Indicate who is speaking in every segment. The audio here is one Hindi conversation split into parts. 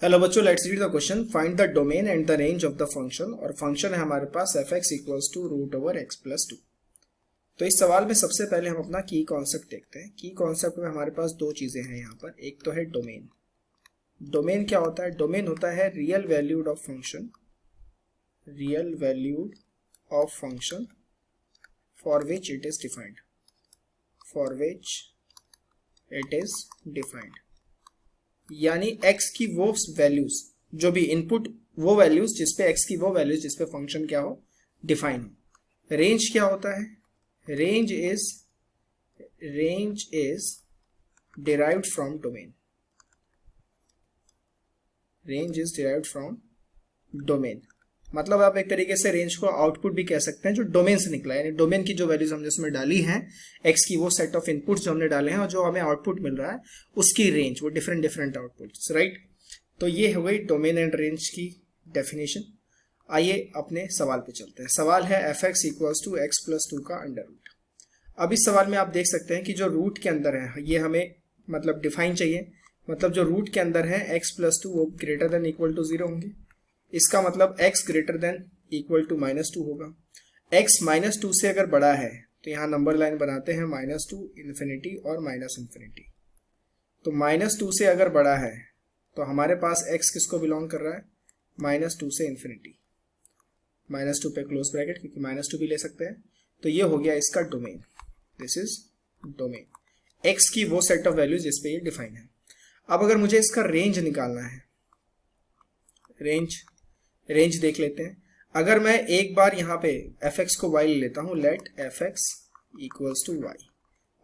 Speaker 1: हेलो बच्चों, let's read the question. Find the domain and the range of the function. और फंक्शन है हमारे पास f x equals to root over x plus two. तो इस सवाल में सबसे पहले हम अपना की कॉन्सेप्ट देखते हैं। की कॉन्सेप्ट में हमारे पास दो चीजें हैं यहाँ पर। एक तो है डोमेन। डोमेन क्या होता है? डोमेन होता है real valued of function, real valued of function for which it is defined, for which it is defined. यानी x की वो वैल्यूज, जो भी इनपुट वो वैल्यूज जिसपे x की वो वैल्यूज जिसपे फंक्शन क्या हो, डिफाइन हो। रेंज क्या होता है? Range is derived from domain. Range is derived from domain. मतलब आप एक तरीके से रेंज को आउटपुट भी कह सकते हैं जो डोमेन से निकला है। यानी डोमेन की जो वैल्यूज हमने उसमें डाली हैं, x की वो सेट ऑफ इनपुट्स जो हमने डाले हैं और जो हमें आउटपुट मिल रहा है उसकी रेंज, वो डिफरेंट डिफरेंट आउटपुट्स, राइट। तो ये हो गई डोमेन एंड रेंज की डेफिनेशन। आइए अपने सवाल पे चलते हैं। सवाल है F x equals to X plus two का अंडर रूट। अब इस सवाल में आप देख सकते हैं कि जो रूट के अंदर है ये हमें मतलब डिफाइन चाहिए। मतलब जो रूट के अंदर है एक्स प्लस टू वो ग्रेटर देन इक्वल टू 0 होंगे। इसका मतलब x greater than equal to -2 होगा। x -2 से अगर बड़ा है तो यहाँ नंबर लाइन बनाते हैं -2 इन्फिनिटी और -इन्फिनिटी। तो -2 से अगर बड़ा है तो हमारे पास x किसको बिलोंग कर रहा है? -2 से इन्फिनिटी। -2 पे क्लोज ब्रैकेट, क्योंकि -2 भी ले सकते हैं। तो ये हो गया इसका domain. This is domain. x की वो सेट ऑफ वैल्यूज जिस पे ये डिफाइन है। अब अगर मुझे इसका रेंज निकालना है, रेंज देख लेते हैं। अगर मैं एक बार यहाँ पे एफ एक्स को y ले लेता हूँ, let F x equals to Y,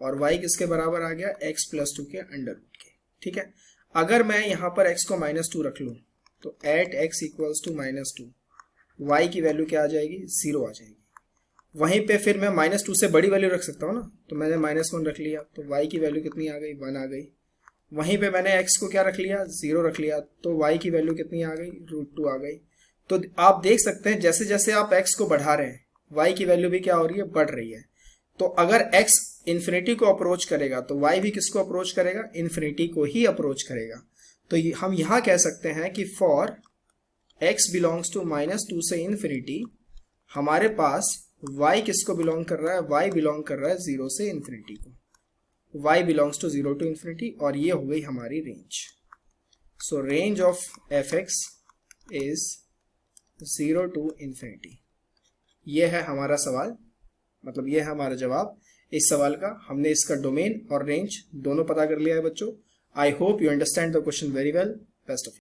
Speaker 1: और y किसके बराबर आ गया? x प्लस टू के अंडर रूट के, ठीक है। अगर मैं यहाँ पर x को -2 रख लूँ तो at x equals to -2 y की वैल्यू क्या आ जाएगी? 0 आ जाएगी। वहीं पे फिर मैं -2 से बड़ी वैल्यू रख सकता हूँ ना, तो मैंने -1 रख लिया तो y की वैल्यू कितनी आ गई? 1 आ गई। वहीं पे मैंने x को क्या रख लिया? 0 रख लिया, तो y की वैल्यू कितनी आ गई? √2 आ गई। तो आप देख सकते हैं जैसे जैसे आप x को बढ़ा रहे हैं y की वैल्यू भी क्या हो रही है? बढ़ रही है। तो अगर x इन्फिनिटी को अप्रोच करेगा तो y भी किसको अप्रोच करेगा? इन्फिनिटी को ही अप्रोच करेगा। तो हम यहां कह सकते हैं कि फॉर x बिलोंग्स टू -2 से इन्फिनिटी, हमारे पास y किसको बिलोंग कर रहा है? y बिलोंग कर रहा है 0 से इन्फिनिटी को। y belongs to 0 to infinity, और ये हो गई हमारी range. So range of F X is 0 to infinity. ये है हमारा सवाल, मतलब ये है हमारा जवाब इस सवाल का। हमने इसका डोमेन और रेंज दोनों पता कर लिया है बच्चों। I hope you understand the question very well. Best of